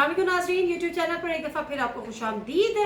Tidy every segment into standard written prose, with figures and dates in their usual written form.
अस्सलाम वालेकुम नाज़रीन, यूट्यूब चैनल पर एक दफ़ा फिर आपको खुशामदीद।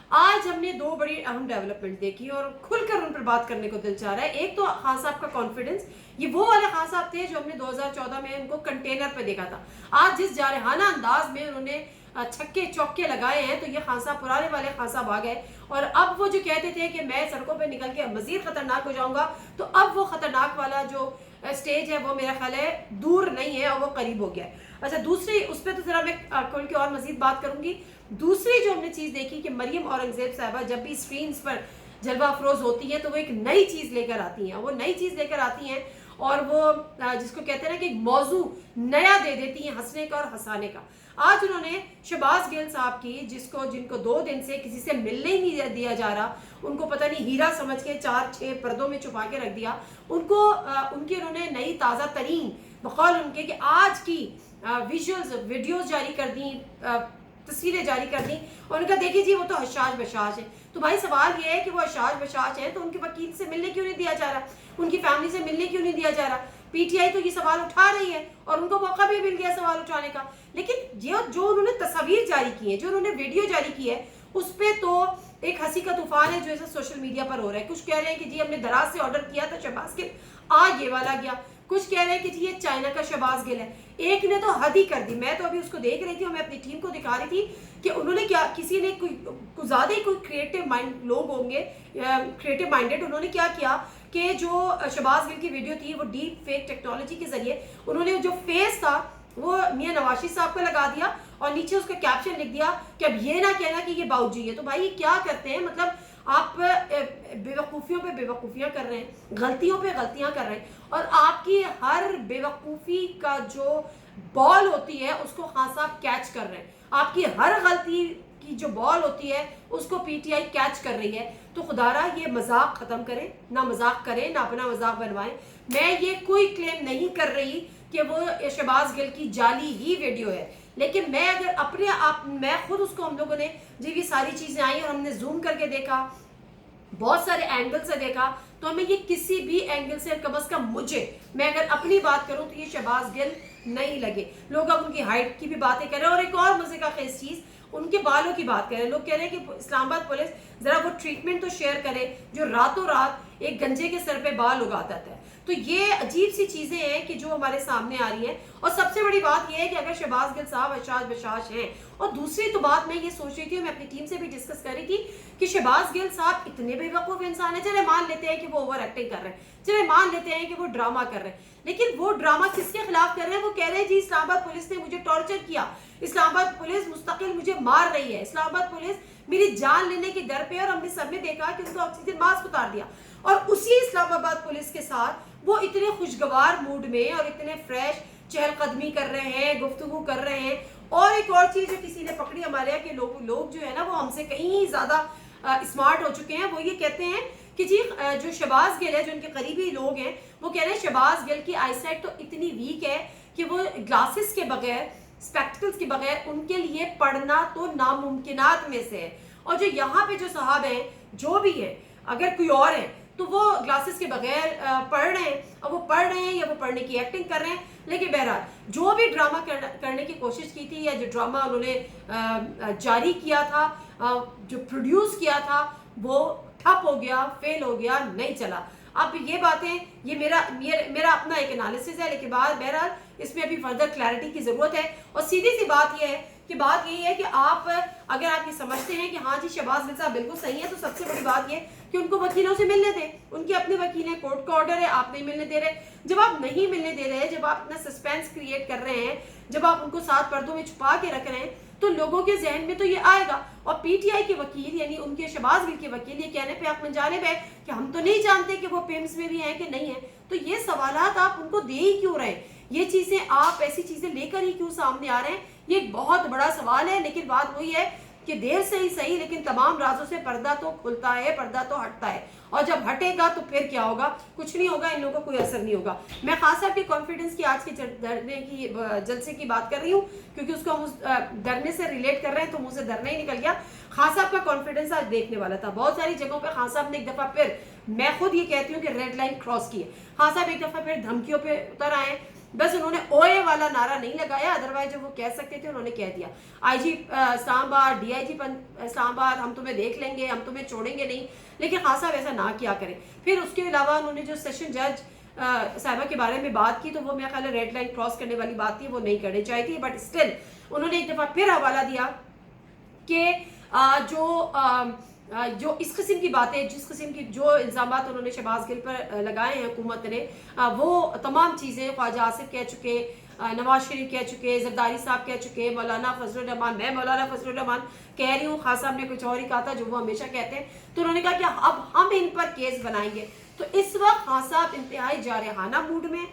आज हमने दो बड़ी अहम डेवलपमेंट देखी और खुलकर उन पर बात करने को दिल चाह रहा है। एक तो खान साहब का कॉन्फिडेंस, ये वो वाले खान साहब थे जो हमने 2014 में उनको कंटेनर पे देखा था। आज जिस जारहाना अंदाज में उन्होंने छक्के चौके लगाए हैं, तो ये खान साहब पुराने वाले खान साहब आ गए। और अब वो जो कहते थे कि मैं सड़कों पे निकल के मजीद खतरनाक हो जाऊंगा, तो अब वो खतरनाक वाला जो स्टेज है वो मेरा ख्याल है दूर नहीं है और वो करीब हो गया है। अच्छा, दूसरी उस पर तो जरा मैं खोल के और मजीद बात करूंगी। दूसरी जो हमने चीज देखी कि मरियम औरंगजेब साहबा जब भी स्क्रीन पर जलवा अफरोज होती हैं तो वो एक नई चीज लेकर आती हैं। वो नई चीज लेकर आती हैं और वो जिसको कहते हैं ना कि एक मौजू नया दे देती हैं, हंसने का और हंसाने का। आज उन्होंने शहबाज गिल साहब की, जिनको 2 दिन से किसी से मिलने ही नहीं दिया जा रहा, उनको पता नहीं हीरा समझ के 4-6 पर्दों में छुपा के रख दिया, उनकी उन्होंने नई ताज़ा तरीन बकौल उनके कि आज की विजुअल्स वीडियोस जारी कर दी, तस्वीरें जारी कर दी और उनका देखिए जी वो तो हशाश बशाश है। तो भाई सवाल ये है कि वो हशाश बशाश है तो उनके वकील से मिलने क्यों नहीं दिया जा रहा, उनकी फैमिली से मिलने क्यों नहीं दिया जा रहा। पीटीआई तो ये सवाल उठा रही है और उनको मौका भी मिल गया सवाल उठाने का। लेकिन जो उन्होंने तस्वीर जारी की है, जो उन्होंने वीडियो जारी की है, उस पर तो एक हंसी का तूफान है जो ऐसा सोशल मीडिया पर हो रहा है। कुछ कह रहे हैं कि जी हमने दराज से ऑर्डर किया था शहबाज गिल, आज ये वाला गया। कुछ कह रहे हैं कि जी ये चाइना का शहबाज गिल है। एक ने तो हद ही कर दी। मैं तो अभी उसको देख रही थी और मैं अपनी टीम को दिखा रही थी कि उन्होंने क्या, किसी ने कुछ ज्यादा ही कोई क्रिएटिव माइंड लोग होंगे, क्रिएटिव माइंडेड, उन्होंने क्या किया कि जो शहबाज गिल की वीडियो थी वो डीप फेक टेक्नोलॉजी के जरिए उन्होंने जो फेस था वो मियां नवाज शरीफ साहब को लगा दिया और नीचे उसका कैप्शन लिख दिया कि अब ये ना कहना कि ये बाऊजी है। तो भाई ये क्या करते हैं, मतलब आप बेवकूफ़ियों पे बेवकूफ़ियाँ कर रहे हैं, गलतियों पे गलतियाँ कर रहे हैं और आपकी हर बेवकूफ़ी का जो बॉल होती है उसको खान साहब कैच कर रहे हैं। आपकी हर गलती की जो बॉल होती है उसको पीटीआई कैच कर रही है। तो खुदारा ये मजाक खत्म करें, ना मजाक करें, ना अपना मजाक बनवाएं। मैं ये कोई क्लेम नहीं कर रही कि वो शहबाज गिल की जाली ही वीडियो है, लेकिन मैं अगर अपने आप, मैं खुद उसको, हम लोगों ने जब ये सारी चीजें आई और हमने जूम करके देखा, बहुत सारे एंगल से देखा, तो हमें ये किसी भी एंगल से कम अज कम मैं अगर अपनी बात करूं तो ये शहबाज गिल नहीं लगे। लोग अब उनकी हाइट की भी बातें कर रहे हैं और एक और मजे का खेस चीज, उनके बालों की बात करें। लोग कह रहे हैं कि इस्लामाबाद पुलिस जरा वो ट्रीटमेंट तो शेयर करे जो रातों रात एक गंजे के सर पे बाल उगा देता है। तो ये अजीब सी चीजें हैं कि जो हमारे सामने आ रही हैं। और सबसे बड़ी बात यह है कि अगर शहबाज गिल साहब हशाश बशाश हैं, और दूसरी तो बात मैं ये सोच रही थी, मैं अपनी टीम से भी डिस्कस कर रही थी कि शहबाज गिल साहब इतने बेवकूफ इंसान है। चले मान लेते हैं कि वो ओवर एक्टिंग कर रहे हैं, चले मान लेते हैं कि वो ड्रामा कर रहे हैं, लेकिन वो ड्रामा किसके खिलाफ कर रहे हैं? वो कह रहे हैं जी इस्लामाबाद पुलिस ने मुझे टॉर्चर किया, इस्लामाबाद पुलिस मुस्तकिल मुझे मार रही है, इस्लामाबाद पुलिस मेरी जान लेने के डर पे, और हमने सबने देखा कि उसका ऑक्सीजन मास्क उतार दिया। और उसी इस्लामाबाद पुलिस के साथ वो इतने खुशगवार मूड में और इतने फ्रेश चहलकदमी कर रहे हैं, गुफ्तगू कर रहे हैं। और एक और चीज जो किसी ने पकड़ी हमारे यहाँ के लोग जो है ना वो हमसे कहीं ज्यादा स्मार्ट हो चुके हैं। वो ये कहते हैं कि जी जो शहबाज गिल है, जो उनके करीबी लोग हैं, वो कह रहे हैं शहबाज गिल की आईसाइट तो इतनी वीक है कि वो ग्लासेस के बगैर, स्पेक्टिकल्स के बगैर उनके लिए पढ़ना तो नामुमकिनात में से है। और जो यहाँ पे जो साहब हैं, जो भी है, अगर कोई और है तो वो ग्लासेस के बगैर पढ़ रहे हैं, और वो पढ़ रहे हैं या वो पढ़ने की एक्टिंग कर रहे हैं। लेकिन बहरहाल जो भी ड्रामा करने की कोशिश की थी, या जो ड्रामा उन्होंने जारी किया था, जो प्रोड्यूस किया था, वो ठप हो गया, फेल हो गया, नहीं चला। अब ये बातें, ये मेरा अपना एक एनालिसिस है, लेकिन बहरहाल इसमें अभी फर्दर क्लैरिटी की जरूरत है। और सीधी सी बात यह है कि बात यही है कि अगर आप ये समझते हैं कि हाँ जी शहबाज गिल साहब बिल्कुल सही है, तो सबसे बड़ी बात ये कि उनको वकीलों से मिलने दें। उनके अपने वकील हैं, कोर्ट का ऑर्डर है, आप नहीं मिलने दे रहे। जब आप नहीं मिलने दे रहे, जब आप अपना सस्पेंस क्रिएट कर रहे हैं, जब आप उनको 7 पर्दों में छुपा के रख रहे हैं, तो लोगों के जहन में तो ये आएगा। और पीटीआई के वकील, यानी उनके शहबाज गिल के वकील, ये कहने पे आप मुंजानिब है कि हम तो नहीं जानते कि वो पिम्स में भी हैं कि नहीं है। तो ये सवालात आप उनको दे ही क्यों रहे? ये चीजें, आप ऐसी चीजें लेकर ही क्यों सामने आ रहे हैं? ये एक बहुत बड़ा सवाल है। लेकिन बात वही है कि देर से ही सही, लेकिन तमाम राजों से पर्दा तो खुलता है, पर्दा तो हटता है। और जब हटेगा तो फिर क्या होगा? कुछ नहीं होगा, इन लोगों को कोई असर नहीं होगा। मैं खास साहब के कॉन्फिडेंस की आज के जलसे की बात कर रही हूँ, क्योंकि उसको हम डरने से रिलेट कर रहे हैं तो मुंह से डरना ही निकल गया। खान साहब का कॉन्फिडेंस आज देखने वाला था। बहुत सारी जगहों पे खान साहब ने एक दफा फिर, मैं खुद ये कहती हूँ कि रेड लाइन क्रॉस की है। खान साहब एक दफा फिर धमकियों पे उतर आए बस उन्होंने ओए वाला नारा नहीं लगाया, अदरवाइज जो वो कह सकते थे उन्होंने कह दिया। आईजी इस्लामाबाद, डीआईजी इस्लामाबाद, हम तुम्हें देख लेंगे, हम तुम्हें छोड़ेंगे नहीं, लेकिन खान साहब ऐसा ना किया करें। फिर उसके अलावा उन्होंने जो सेशन जज साहिबा के बारे में बात की, तो वो मेरा ख्याल है रेड लाइन क्रॉस करने वाली बात थी, वो नहीं करनी चाहिए थी, बट स्टिल उन्होंने एक दफ़ा फिर हवाला दिया कि जो इस किस्म की बातें, जिस किस्म की जो इल्ज़ामात उन्होंने शहबाज गिल पर लगाए हैं हुकूमत ने, वो तमाम चीज़ें ख्वाजा आसिफ कह चुके, नवाज शरीफ कह चुके, जरदारी साहब कह चुके, मौलाना फजलुर रहमान, मैं मौलाना फजलुर रहमान कह रही हूँ, खान साहब ने कुछ और ही कहा था जो वो हमेशा कहते हैं। तो उन्होंने कहा कि अब हम इन पर केस बनाएंगे। तो इस वक्त खान साहब इंतहाई जारहाना मूड में,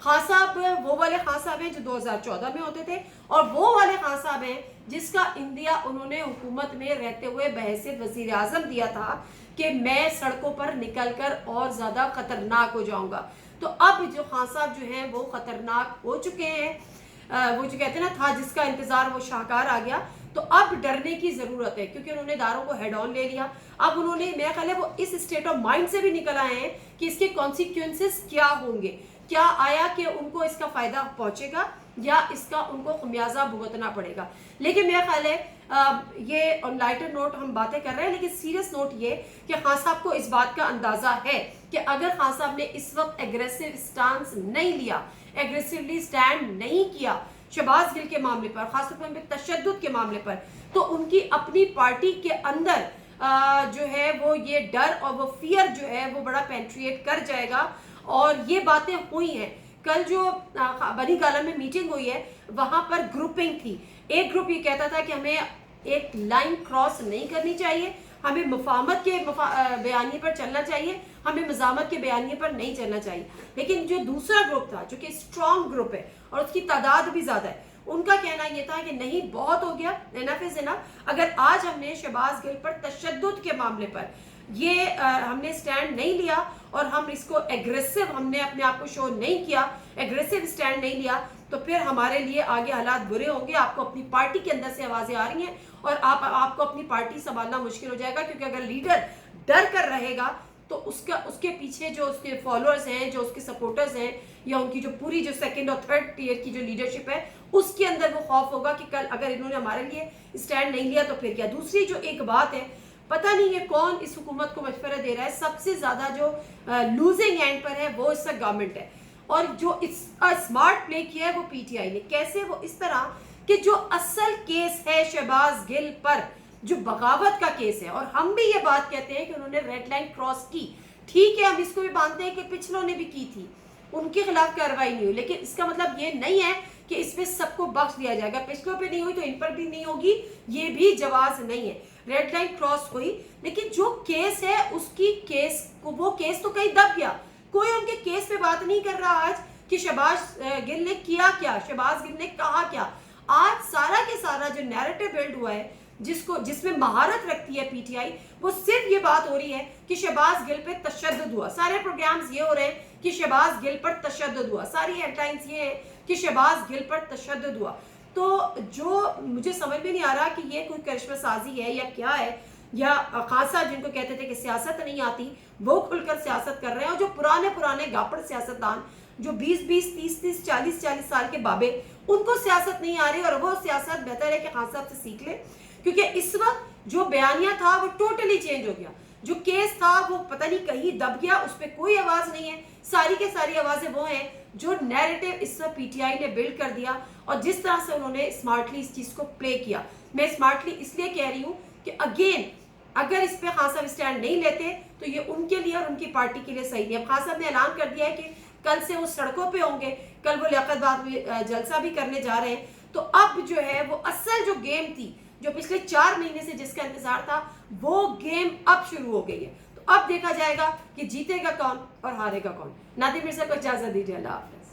खान साहब वो वाले खान साहब हैं जो 2014 में होते थे, और वो वाले खान साहब हैं जिसका इंडिया उन्होंने हुकूमत में रहते हुए बहैसियत वज़ीर आज़म दिया था कि मैं सड़कों पर निकलकर और ज़्यादा ख़तरनाक हो जाऊंगा। तो अब जो खान साहब जो हैं वो ख़तरनाक हो चुके हैं। वो जो कहते हैं ना, था जिसका इंतज़ार वो शाहकार आ गया। तो अब डरने की ज़रूरत है, क्योंकि उन्होंने दारों को हेड ऑन ले लिया। अब उन्होंने, मेरा ख्याल है वो इस स्टेट ऑफ माइंड से भी निकल आए हैं कि इसके कॉन्सिक्वेंसेस क्या होंगे, क्या आया कि उनको इसका फ़ायदा पहुँचेगा या इसका उनको खमियाजा भुगतना पड़ेगा। लेकिन मेरा ख्याल है ये ऑन लाइटर नोट हम बातें कर रहे हैं, लेकिन सीरियस नोट ये कि खान साहब को इस बात का अंदाज़ा है कि अगर खान साहब ने इस वक्त एग्रेसिव स्टांस नहीं लिया, एग्रेसिवली स्टैंड नहीं किया शहबाज गिल के मामले पर, खासतौर पर तशद्दुद के मामले पर, तो उनकी अपनी पार्टी के अंदर जो है वो ये डर और वो फियर जो है वो बड़ा पेंट्रिएट कर जाएगा। और ये बातें हुई हैं, कल जो बनी गाला में मीटिंग हुई है वहां पर ग्रुपिंग थी। एक ग्रुप ये कहता था कि हमें एक लाइन क्रॉस नहीं करनी चाहिए, हमें मुफाहमत के बयानिए पर चलना चाहिए, हमें मज़ामत के बयानिए पर नहीं चलना चाहिए। लेकिन जो दूसरा ग्रुप था जो कि स्ट्रॉन्ग ग्रुप है और उसकी तादाद भी ज़्यादा है, उनका कहना ये था कि नहीं, बहुत हो गया, इनफ इज इनफ। अगर आज हमने शहबाज गिल पर तशद्दुद के मामले पर ये हमने स्टैंड नहीं लिया और हम इसको एग्रेसिव, हमने अपने आप को शो नहीं किया, एग्रेसिव स्टैंड नहीं लिया, तो फिर हमारे लिए आगे हालात बुरे होंगे। आपको अपनी पार्टी के अंदर से आवाज़ें आ रही हैं और आपको अपनी पार्टी संभालना मुश्किल हो जाएगा, क्योंकि अगर लीडर डर कर रहेगा तो उसके पीछे जो उसके फॉलोअर्स हैं, जो उसके सपोर्टर्स हैं, या उनकी जो पूरी जो सेकंड और थर्ड टियर की जो लीडरशिप है, उसके अंदर वो खौफ होगा कि कल अगर इन्होंने हमारे लिए स्टैंड नहीं लिया तो फिर क्या। दूसरी जो एक बात है, पता नहीं ये कौन इस हुकूमत को मशवरा दे रहा है, सबसे ज्यादा जो लूजिंग एंड पर है वो इसका गवर्नमेंट है, और जो स्मार्ट प्ले किया है वो पीटीआई ने। कैसे? वो इस तरह कि जो असल केस है शहबाज गिल पर, जो बगावत का केस है, और हम भी ये बात कहते हैं कि उन्होंने रेड लाइन क्रॉस की, ठीक है, हम इसको भी मानते हैं कि पिछलों ने भी की थी, उनके खिलाफ कार्रवाई नहीं हुई, लेकिन इसका मतलब ये नहीं है कि इसमें सबको बख्श दिया जाएगा। पिछलों पे नहीं हुई तो इन पर भी नहीं होगी, ये भी जवाज नहीं है। रेड लाइन क्रॉस हुई, लेकिन जो केस है उसकी केस को, वो केस तो कहीं दब गया। कोई उनके केस पे बात नहीं कर रहा आज कि शहबाज गिल ने किया क्या, शहबाज गिल ने कहा क्या। आज सारा के सारा जो नैरेटिव बिल्ड हुआ है, जिसमें महारत रखती है पीटीआई, वो सिर्फ ये बात हो रही है कि शहबाज गिल पे तशद्दुद हुआ। सारे प्रोग्राम्स ये हो रहे हैं कि शहबाज गिल पर तशद्दुद हुआ, सारी हेडलाइंस ये है कि शहबाज गिल पर तशद्दुद हुआ। तो जो मुझे समझ में नहीं आ रहा कि ये कोई करिश्मा साजी है या क्या है, या खान साहब जिनको कहते थे कि सियासत नहीं आती, वो खुलकर सियासत कर रहे हैं, और जो पुराने गापड़ सियासतदान जो 20-20, 30-30, 40-40 साल के बाबे, उनको सियासत नहीं आ रही, और वो सियासत बेहतर है कि खान साहब से सीख ले, क्योंकि इस वक्त जो बयानिया था वो टोटली चेंज हो गया। जो केस था वो पता नहीं कहीं दब गया, उस पर कोई आवाज नहीं है। सारी के सारी आवाजें वो हैं जो नैरेटिव इस वक्त पीटीआई ने बिल्ड कर दिया, और जिस तरह से उन्होंने स्मार्टली इस चीज को प्ले किया। मैं स्मार्टली इसलिए कह रही हूँ कि अगेन, अगर इस पे खान साहब स्टैंड नहीं लेते तो ये उनके लिए और उनकी पार्टी के लिए सही नहीं। अब खान साहब ने ऐलान कर दिया है कि कल से वो सड़कों पे होंगे, कल वो लियाकतबाग में जलसा भी करने जा रहे हैं। तो अब जो है वो असल जो गेम थी, जो पिछले 4 महीने से जिसका इंतजार था, वो गेम अब शुरू हो गई है। तो अब देखा जाएगा कि जीतेगा कौन और हारेगा कौन। नादिर मिर्जा को इजाजत दीजिए, अल्लाह हाफिज।